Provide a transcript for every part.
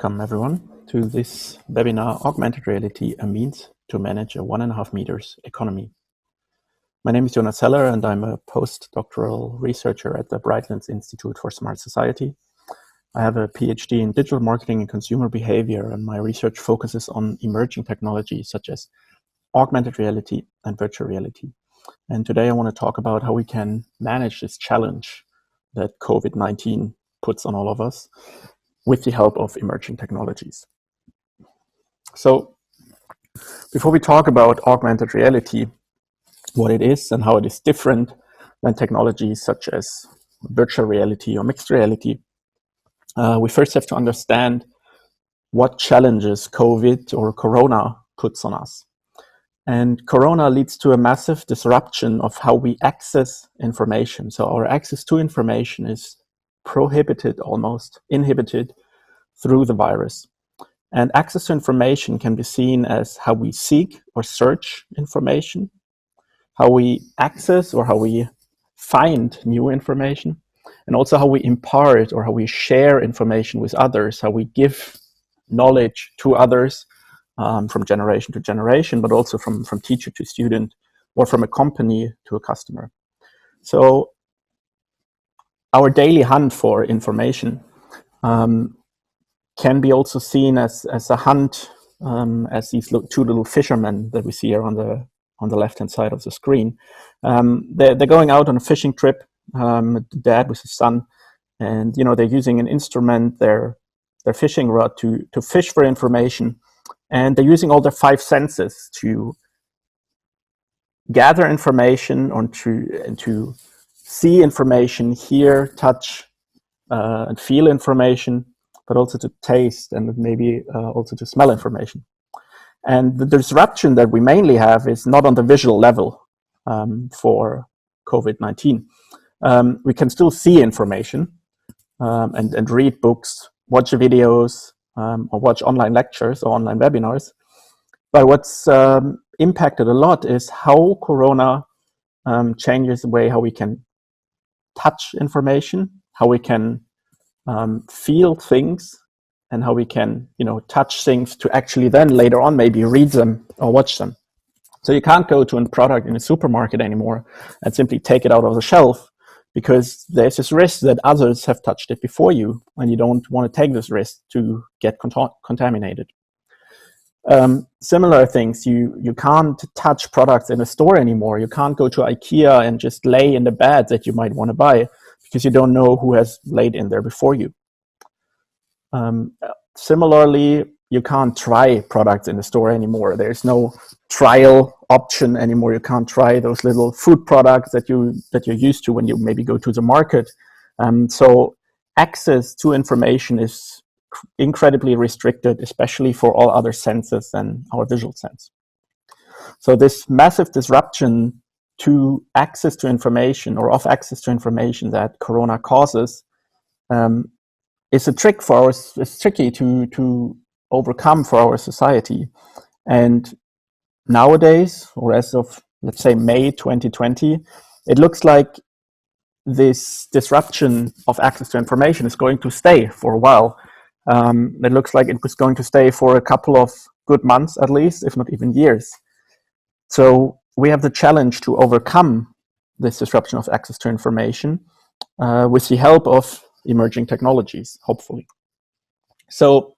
Welcome everyone to this webinar, Augmented Reality, a Means to Manage a 1.5 meters Economy. My name is Jonas and I'm a postdoctoral researcher at the Brightlands Institute for Smart Society. I have a PhD in digital marketing and consumer behavior, and my research focuses on emerging technologies such as augmented reality and virtual reality. And today I want to talk about how we can manage this challenge that COVID-19 puts on all of us with the help of emerging technologies. So before we talk about augmented reality, what it is and how it is different than technologies such as virtual reality or mixed reality, we first have to understand what challenges COVID or Corona puts on us. And Corona leads to a massive disruption of how we access information. So our access to information is prohibited, almost inhibited, through the virus. And access to information can be seen as how we seek or search information, how we access or how we find new information, and also how we impart or how we share information with others, how we give knowledge to others from generation to generation, but also from teacher to student, or from a company to a customer. So our daily hunt for information can be also seen as a hunt, as these two little fishermen that we see here on the left-hand side of the screen. They're going out on a fishing trip, the dad with his son, and they're using an instrument, their fishing rod, to fish for information, and they're using all their 5 senses to gather information and to see information, hear, touch, and feel information, but also to taste and maybe also to smell information. And the disruption that we mainly have is not on the visual level for COVID-19. We can still see information and read books, watch videos, or watch online lectures or online webinars. But what's impacted a lot is how Corona changes the way how we can touch information, how we can feel things, and how we can touch things to actually then later on maybe read them or watch them. So you can't go to a product in a supermarket anymore and simply take it out of the shelf, because there's this risk that others have touched it before you, and you don't want to take this risk to get contaminated. Similar things, you can't touch products in a store anymore. You can't go to IKEA and just lay in the bed that you might want to buy, because you don't know who has laid in there before you. Similarly, you can't try products in the store anymore. There's no trial option anymore. You can't try those little food products that you're used to when you maybe go to the market. So access to information is incredibly restricted, especially for all other senses than our visual sense. So this massive disruption to access to information, or of access to information, that Corona causes is a trick for us. It's tricky to overcome for our society. And nowadays, or as of, let's say, May 2020, it looks like this disruption of access to information is going to stay for a while. It looks like it was going to stay for a couple of good months at least, if not even years. So we have the challenge to overcome this disruption of access to information with the help of emerging technologies, hopefully. So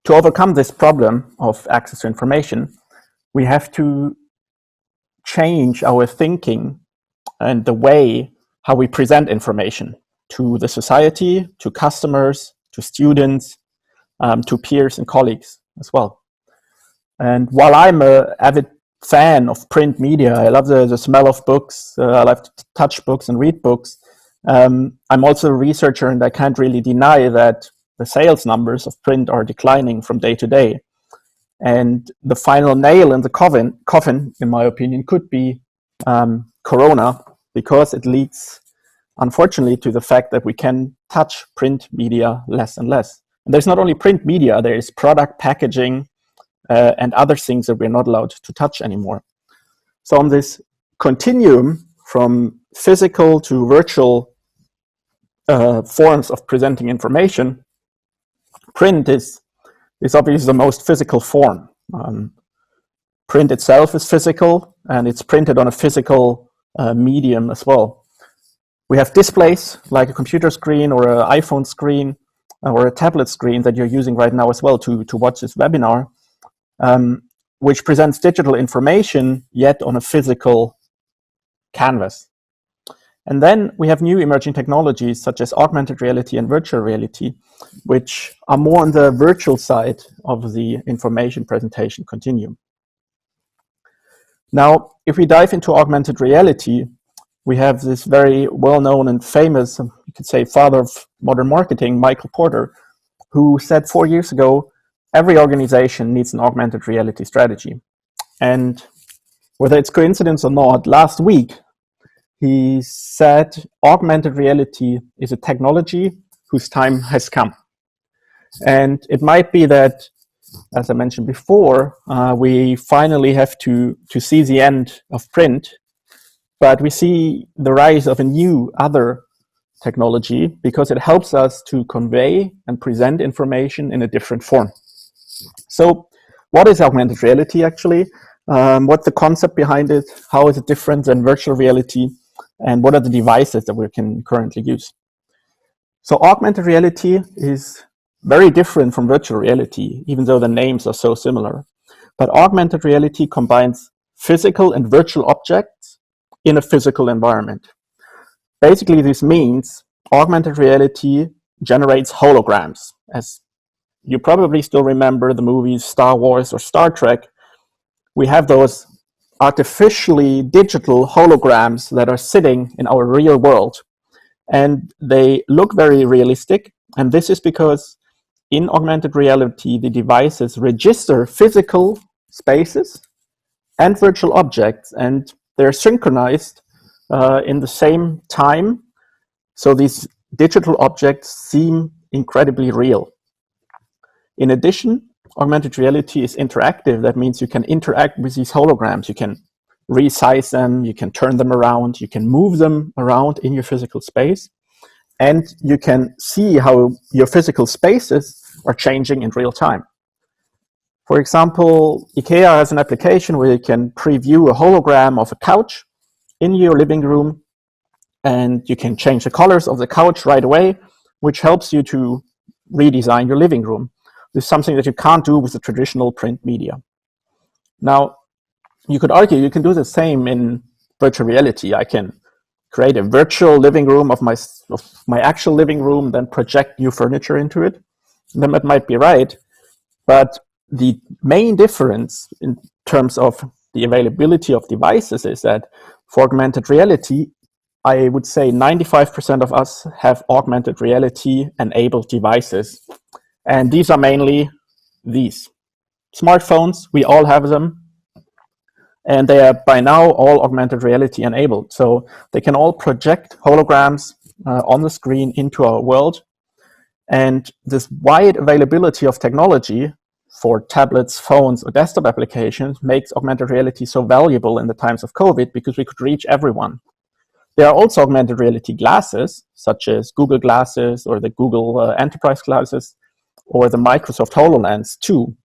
to overcome this problem of access to information, we have to change our thinking and the way how we present information to the society, to customers, to students, to peers and colleagues as well. And while I'm an avid fan of print media, I love the smell of books, I love to touch books and read books, I'm also a researcher, and I can't really deny that the sales numbers of print are declining from day to day. And the final nail in the coffin, in my opinion, could be Corona, because it leads, unfortunately, to the fact that we can touch print media less and less. And there's not only print media, there is product packaging and other things that we're not allowed to touch anymore. So on this continuum from physical to virtual forms of presenting information, print is obviously the most physical form. Print itself is physical, and it's printed on a physical medium as well. We have displays like a computer screen or an iPhone screen or a tablet screen that you're using right now as well to watch this webinar, which presents digital information yet on a physical canvas. And then we have new emerging technologies such as augmented reality and virtual reality, which are more on the virtual side of the information presentation continuum. Now, if we dive into augmented reality, we have this very well-known and famous, you could say, father of modern marketing, Michael Porter, who said 4 years ago, every organization needs an augmented reality strategy. And whether it's coincidence or not, last week, he said augmented reality is a technology whose time has come. And it might be that, as I mentioned before, we finally have to see the end of print, but we see the rise of a new other technology because it helps us to convey and present information in a different form. So what is augmented reality actually? What's the concept behind it? How is it different than virtual reality? And what are the devices that we can currently use? So augmented reality is very different from virtual reality, even though the names are so similar. But augmented reality combines physical and virtual objects in a physical environment. Basically, this means augmented reality generates holograms. As you probably still remember the movies Star Wars or Star Trek, we have those artificially digital holograms that are sitting in our real world. And they look very realistic. And this is because in augmented reality, the devices register physical spaces and virtual objects, and they're synchronized in the same time. So these digital objects seem incredibly real. In addition, augmented reality is interactive. That means you can interact with these holograms. You can resize them, you can turn them around, you can move them around in your physical space, and you can see how your physical spaces are changing in real time. For example, IKEA has an application where you can preview a hologram of a couch in your living room, and you can change the colors of the couch right away, which helps you to redesign your living room. This is something that you can't do with the traditional print media. Now, you could argue you can do the same in virtual reality. I can create a virtual living room of my actual living room, then project new furniture into it. And then that might be right, but the main difference in terms of the availability of devices is that for augmented reality, I would say 95% of us have augmented reality enabled devices. And these are mainly these. Smartphones, we all have them. And they are by now all augmented reality enabled. So they can all project holograms on the screen into our world. And this wide availability of technology for tablets, phones, or desktop applications makes augmented reality so valuable in the times of COVID because we could reach everyone. There are also augmented reality glasses, such as Google Glasses or the Google Enterprise Glasses or the Microsoft HoloLens too.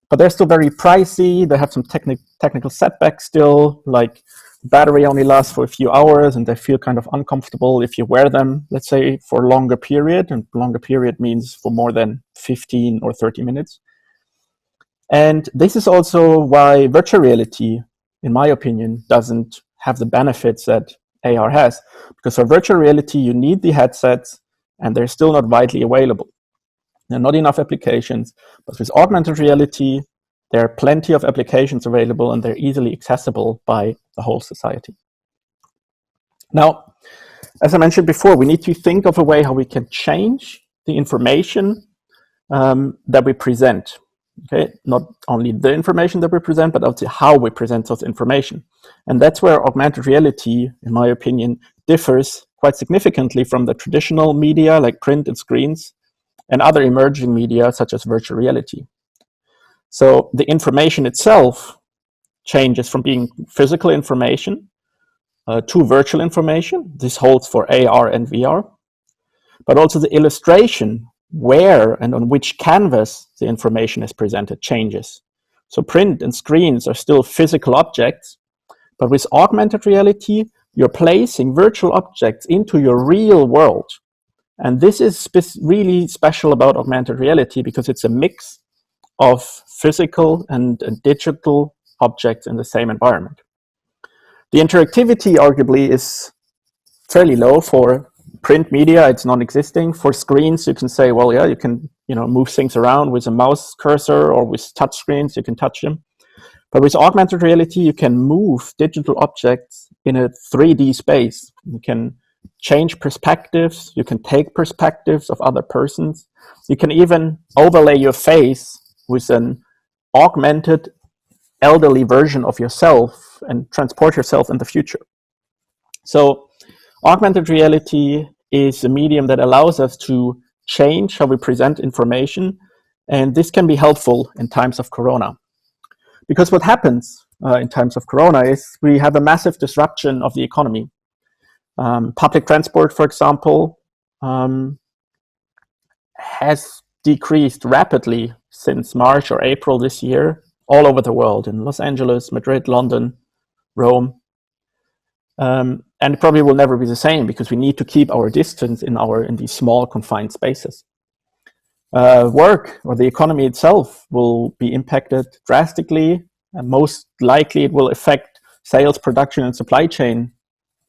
But they're still very pricey. They have some technical setbacks still, like the battery only lasts for a few hours and they feel kind of uncomfortable if you wear them, let's say, for a longer period. And longer period means for more than 15 or 30 minutes. And this is also why virtual reality, in my opinion, doesn't have the benefits that AR has. Because for virtual reality, you need the headsets and they're still not widely available. There are not enough applications, but with augmented reality, there are plenty of applications available and they're easily accessible by the whole society. Now, as I mentioned before, we need to think of a way how we can change the information that we present. Okay, not only the information that we present, but also how we present those information. And that's where augmented reality, in my opinion, differs quite significantly from the traditional media like print and screens and other emerging media such as virtual reality. So the information itself changes from being physical information to virtual information. This holds for AR and VR. But also the illustration where and on which canvas the information is presented changes. So print and screens are still physical objects, but with augmented reality, you're placing virtual objects into your real world. And this is really special about augmented reality because it's a mix of physical and digital objects in the same environment. The interactivity arguably is fairly low. For print media, it's non-existing. For screens, you can say, well, yeah, you can move things around with a mouse cursor, or with touch screens, you can touch them. But with augmented reality, you can move digital objects in a 3D space. You can change perspectives. You can take perspectives of other persons. You can even overlay your face with an augmented elderly version of yourself and transport yourself in the future. So augmented reality is a medium that allows us to change how we present information, and this can be helpful in times of Corona. Because what happens in times of Corona is we have a massive disruption of the economy. Public transport, for example, has decreased rapidly since March or April this year, all over the world, in Los Angeles, Madrid, London, Rome. And it probably will never be the same because we need to keep our distance in these small confined spaces. Work or the economy itself will be impacted drastically, and most likely it will affect sales, production, and supply chain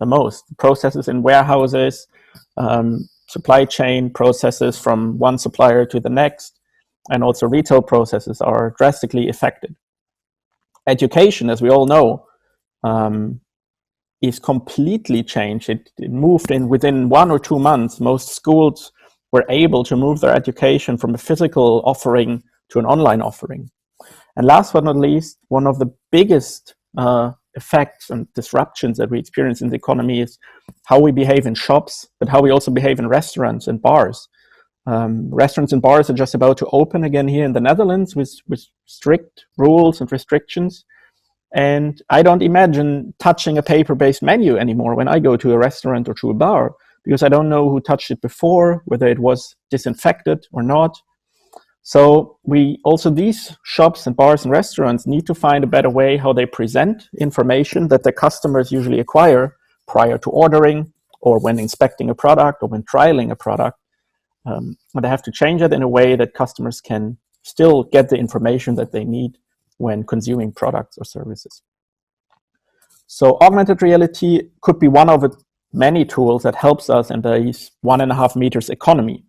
the most. Processes in warehouses, supply chain processes from one supplier to the next, and also retail processes are drastically affected. Education, as we all know, is completely changed. It moved in within 1 or 2 months. Most schools were able to move their education from a physical offering to an online offering. And last but not least, one of the biggest effects and disruptions that we experience in the economy is how we behave in shops, but how we also behave in restaurants and bars. Restaurants and bars are just about to open again here in the Netherlands with strict rules and restrictions. And I don't imagine touching a paper-based menu anymore when I go to a restaurant or to a bar, because I don't know who touched it before, whether it was disinfected or not. So these shops and bars and restaurants need to find a better way how they present information that the customers usually acquire prior to ordering, or when inspecting a product, or when trialing a product. And they have to change it in a way that customers can still get the information that they need when consuming products or services. So augmented reality could be one of the many tools that helps us in the 1.5 meters economy.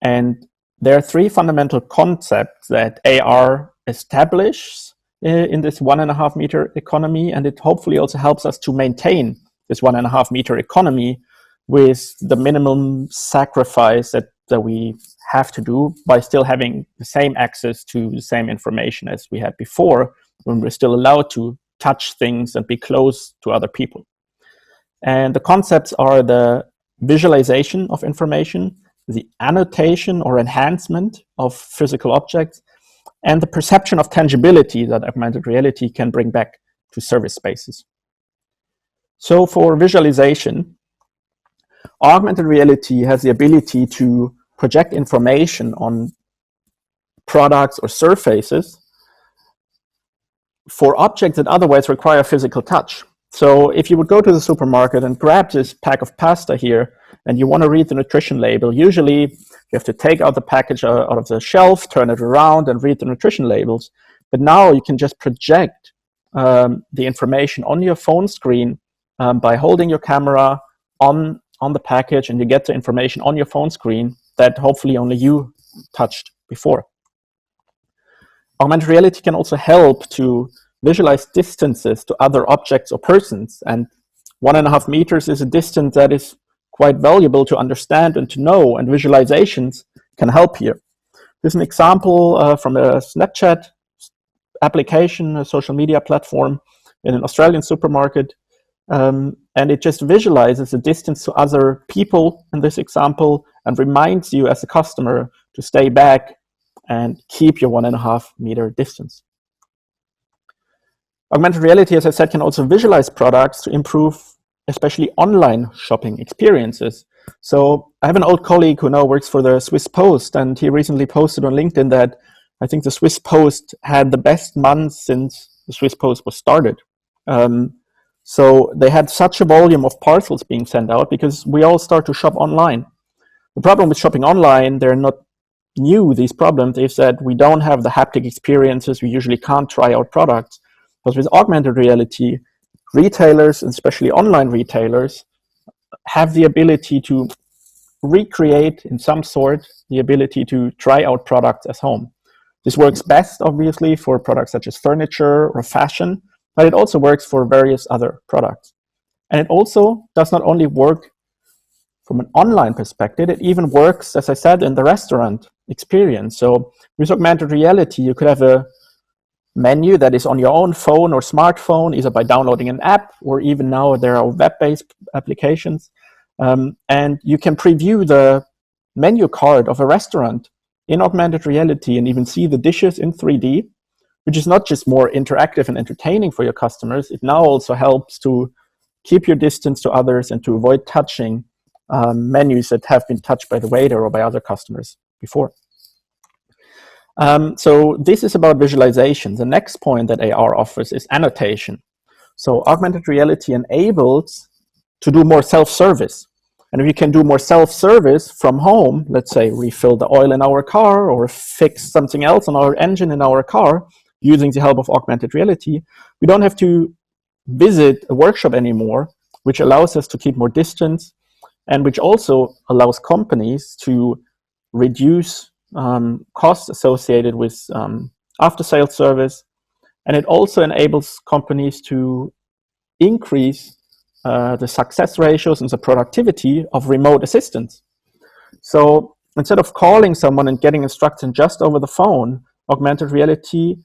And there are 3 fundamental concepts that AR establishes in this 1.5 meter economy, and it hopefully also helps us to maintain this 1.5 meter economy with the minimum sacrifice that we have to do by still having the same access to the same information as we had before, when we're still allowed to touch things and be close to other people. And the concepts are the visualization of information, the annotation or enhancement of physical objects, and the perception of tangibility that augmented reality can bring back to service spaces. So for visualization, augmented reality has the ability to project information on products or surfaces for objects that otherwise require physical touch. So if you would go to the supermarket and grab this pack of pasta here, and you want to read the nutrition label, usually you have to take out the package out of the shelf, turn it around, and read the nutrition labels. But now you can just project the information on your phone screen by holding your camera on the package, and you get the information on your phone screen that hopefully only you touched before. Augmented reality can also help to visualize distances to other objects or persons, and 1.5 meters is a distance that is quite valuable to understand and to know, and visualizations can help here. There's an example from a Snapchat application, a social media platform in an Australian supermarket, and it just visualizes the distance to other people in this example and reminds you as a customer to stay back and keep your 1.5 meter distance. Augmented reality, as I said, can also visualize products to improve especially online shopping experiences. So I have an old colleague who now works for the Swiss Post, and he recently posted on LinkedIn that I think the Swiss Post had the best month since the Swiss Post was started. So they had such a volume of parcels being sent out because we all start to shop online. The problem with shopping online, they're not new, these problems, is that we don't have the haptic experiences. We usually can't try out products. But with augmented reality, retailers, and especially online retailers, have the ability to recreate in some sort the ability to try out products at home. This works best, obviously, for products such as furniture or fashion, but it also works for various other products. And it also does not only work from an online perspective, it even works, as I said, in the restaurant experience. So with augmented reality, you could have a menu that is on your own phone or smartphone, either by downloading an app, or even now there are web-based applications. And you can preview the menu card of a restaurant in augmented reality and even see the dishes in 3D, which is not just more interactive and entertaining for your customers. It now also helps to keep your distance to others and to avoid touching menus that have been touched by the waiter or by other customers before. So this is about visualization. The next point that AR offers is annotation. So augmented reality enables to do more self-service. And if you can do more self-service from home, let's say refill the oil in our car or fix something else on our engine in our car using the help of augmented reality, we don't have to visit a workshop anymore, which allows us to keep more distance and which also allows companies to reduce costs associated with after-sales service. And it also enables companies to increase the success ratios and the productivity of remote assistance. So instead of calling someone and getting instructions just over the phone, augmented reality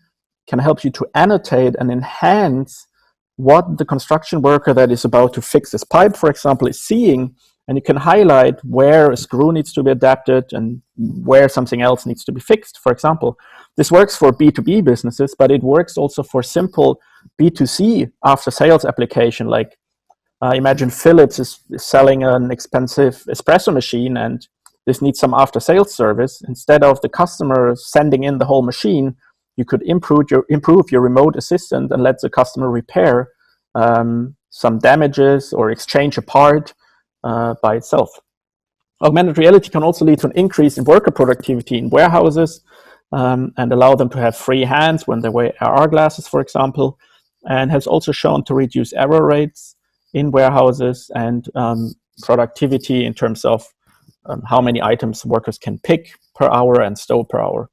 can help you to annotate and enhance what the construction worker that is about to fix this pipe, for example, is seeing, and you can highlight where a screw needs to be adapted and where something else needs to be fixed, for example. This works for B2B businesses, but it works also for simple B2C after-sales application. Like imagine Philips is selling an expensive espresso machine and this needs some after-sales service. Instead of the customer sending in the whole machine, you could improve your remote assistant and let the customer repair some damages or exchange a part by itself. Augmented reality can also lead to an increase in worker productivity in warehouses and allow them to have free hands when they wear AR glasses, for example, and has also shown to reduce error rates in warehouses and productivity in terms of how many items workers can pick per hour and stow per hour.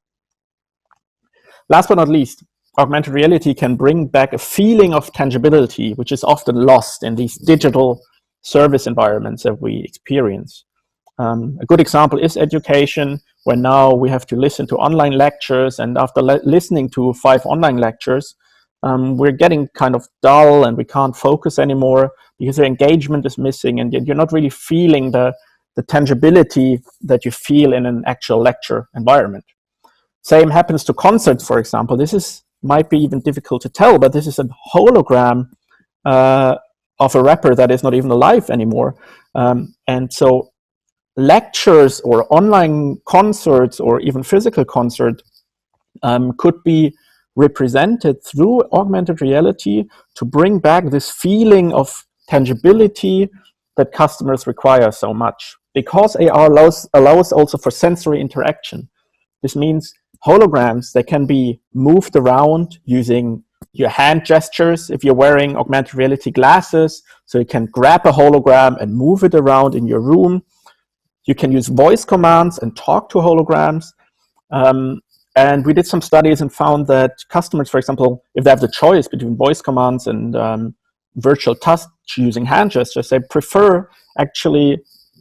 Last but not least, augmented reality can bring back a feeling of tangibility, which is often lost in these digital service environments that we experience. A good example is education, where now we have to listen to online lectures, and after listening to 5 online lectures, we're getting kind of dull and we can't focus anymore because the engagement is missing and you're not really feeling the tangibility that you feel in an actual lecture environment. Same happens to concerts, for example. This might be even difficult to tell, but this is a hologram of a rapper that is not even alive anymore. And so lectures or online concerts or even physical concert could be represented through augmented reality to bring back this feeling of tangibility that customers require so much. Because AR allows also for sensory interaction. This means holograms, they can be moved around using your hand gestures if you're wearing augmented reality glasses. So you can grab a hologram and move it around in your room. You can use voice commands and talk to holograms. And we did some studies and found that customers, for example, if they have the choice between voice commands and virtual touch using hand gestures, they prefer actually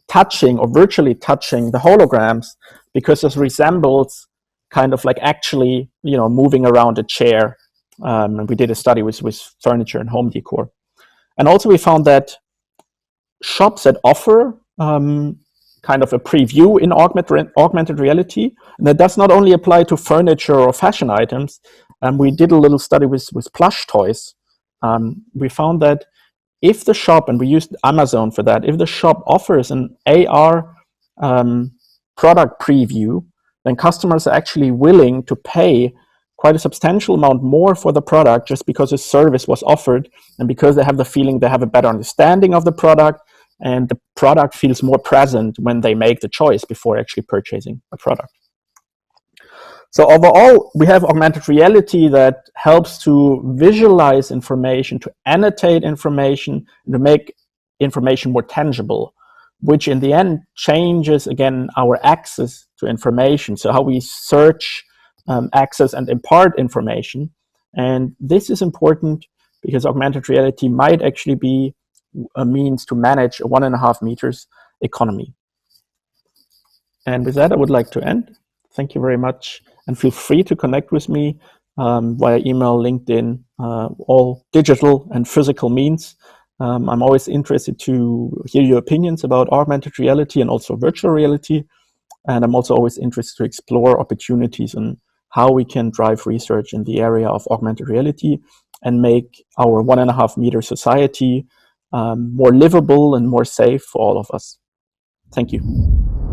touching or virtually touching the holograms because it resembles kind of like actually, moving around a chair. And we did a study with furniture and home decor. And also we found that shops that offer kind of a preview in augmented reality, and that does not only apply to furniture or fashion items. We did a little study with plush toys. We found that if the shop, and we used Amazon for that, if the shop offers an AR product preview, then customers are actually willing to pay quite a substantial amount more for the product just because a service was offered and because they have the feeling they have a better understanding of the product, and the product feels more present when they make the choice before actually purchasing a product. So overall, we have augmented reality that helps to visualize information, to annotate information, and to make information more tangible, which in the end changes, again, our access to information. So how we search, access, and impart information. And this is important because augmented reality might actually be a means to manage a 1.5 meters economy. And with that, I would like to end. Thank you very much. And feel free to connect with me via email, LinkedIn, all digital and physical means. I'm always interested to hear your opinions about augmented reality and also virtual reality. And I'm also always interested to explore opportunities and how we can drive research in the area of augmented reality and make our 1.5 meter society more livable and more safe for all of us. Thank you.